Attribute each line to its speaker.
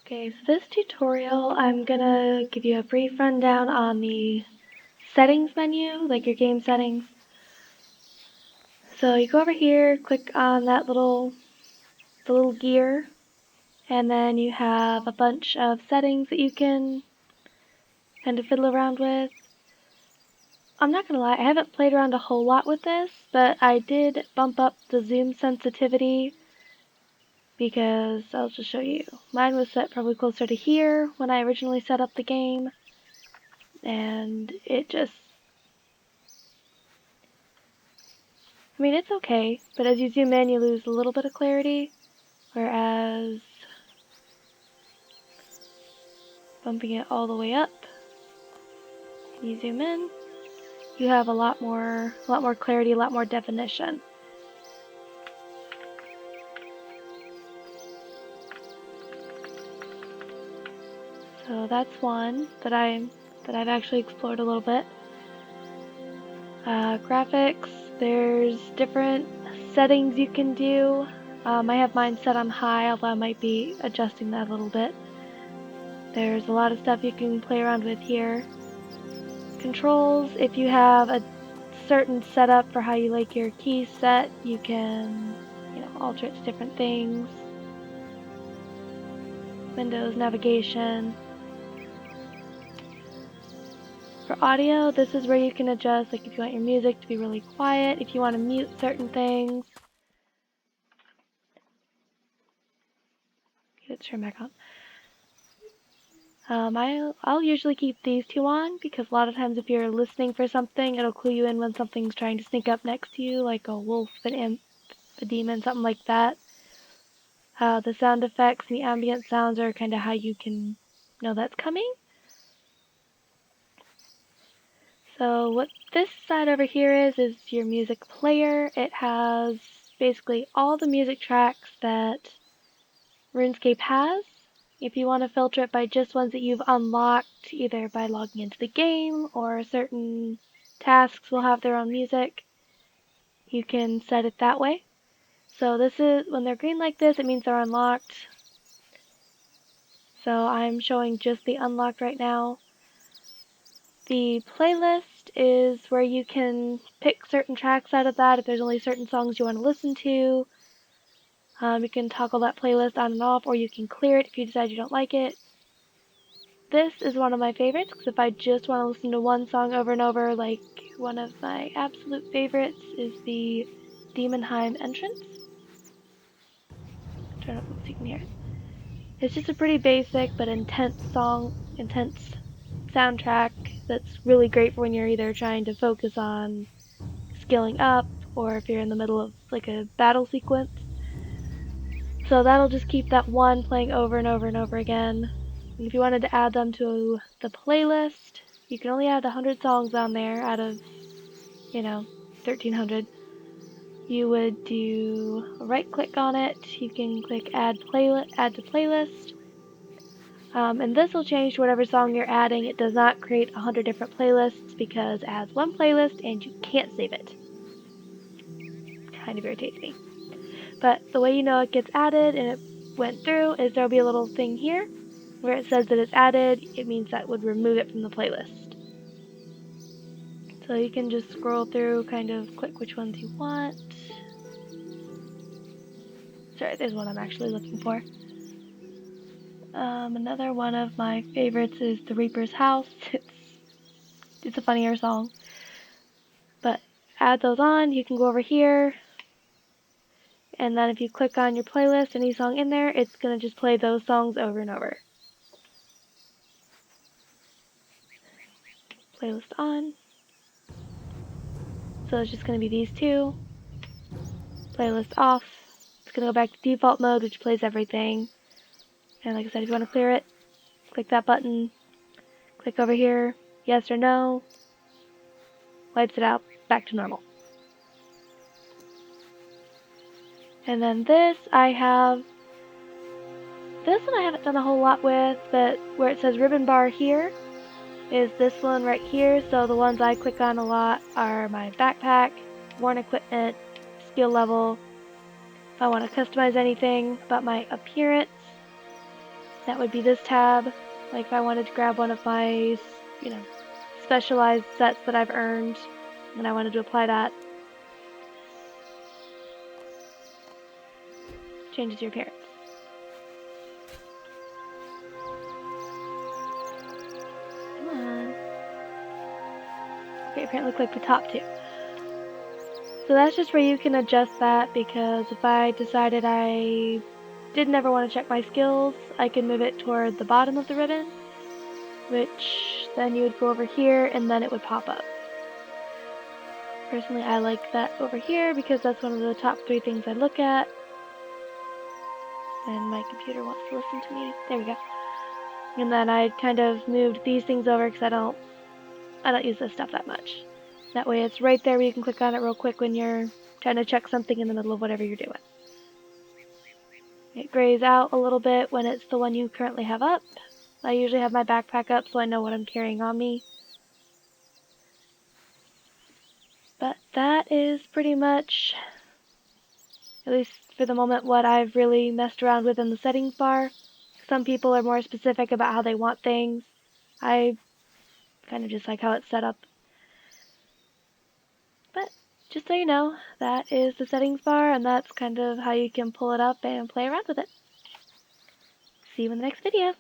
Speaker 1: Okay, so this tutorial, I'm gonna give you a brief rundown on the settings menu, like your game settings. So you go over here, click on that the little gear, and then you have a bunch of settings that you can kind of fiddle around with. I'm not gonna lie, I haven't played around a whole lot with this, but I did bump up the zoom sensitivity because I'll just show you. Mine was set probably closer to here when I originally set up the game, and it just, I mean, it's okay, but as you zoom in, you lose a little bit of clarity, whereas bumping it all the way up, you zoom in, you have a lot more clarity, a lot more definition. So that's one that I've actually explored a little bit. Graphics, there's different settings you can do. I have mine set on high, although I might be adjusting that a little bit. There's a lot of stuff you can play around with here. Controls, if you have a certain setup for how you like your keys set, you can, alter it to different things. Windows, navigation. For audio, this is where you can adjust, like if you want your music to be really quiet, if you want to mute certain things. Get it turned back on. I'll usually keep these two on because a lot of times if you're listening for something, it'll clue you in when something's trying to sneak up next to you, like a wolf, an imp, a demon, something like that. The sound effects and the ambient sounds are kind of how you can know that's coming. So what this side over here is your music player. It has basically all the music tracks that RuneScape has. If you want to filter it by just ones that you've unlocked, either by logging into the game or certain tasks will have their own music, you can set it that way. So this is, when they're green like this, it means they're unlocked. So I'm showing just the unlocked right now. The playlist is where you can pick certain tracks out of that if there's only certain songs you want to listen to. You can toggle that playlist on and off, or you can clear it if you decide you don't like it. This is one of my favorites, because if I just want to listen to one song over and over, like one of my absolute favorites is the Demonheim entrance. Turn up so you can hear it. It's just a pretty basic but intense soundtrack that's really great for when you're either trying to focus on skilling up or if you're in the middle of like a battle sequence. So that'll just keep that one playing over and over and over again. And if you wanted to add them to the playlist, you can only add 100 songs on there out of, 1,300. You would do a right click on it, you can click add to playlist. And this will change to whatever song you're adding. It does not create 100 different playlists because it has one playlist and you can't save it. Kind of irritates me. But the way you know it gets added and it went through is there'll be a little thing here where it says that it's added. It means that would remove it from the playlist. So you can just scroll through, kind of click which ones you want. Sorry, there's one I'm actually looking for. Another one of my favorites is The Reaper's House. It's a funnier song. But add those on, you can go over here, and then if you click on your playlist, any song in there, it's going to just play those songs over and over. Playlist on. So it's just going to be these two. Playlist off. It's going to go back to default mode, which plays everything. And like I said, if you want to clear it, click that button. Click over here, yes or no. Wipes it out, back to normal. And then this I haven't done a whole lot with, but where it says ribbon bar here is this one right here. So the ones I click on a lot are my backpack, worn equipment, skill level. If I want to customize anything about my appearance, That would be this tab. Like if I wanted to grab one of my, specialized sets that I've earned, and I wanted to apply that. Changes your appearance. Come on. Okay, apparently click the top two. So that's just where you can adjust that, because if I decided I did never want to check my skills, I can move it toward the bottom of the ribbon, which then you would go over here and then it would pop up. Personally, I like that over here because that's one of the top 3 things I look at. And my computer wants to listen to me. There we go. And then I kind of moved these things over because I don't use this stuff that much. That way it's right there where you can click on it real quick when you're trying to check something in the middle of whatever you're doing. It grays out a little bit when it's the one you currently have up. I usually have my backpack up so I know what I'm carrying on me. But that is pretty much, at least for the moment, what I've really messed around with in the settings bar. Some people are more specific about how they want things. I kind of just like how it's set up. But just so you know, that is the settings bar, and that's kind of how you can pull it up and play around with it. See you in the next video.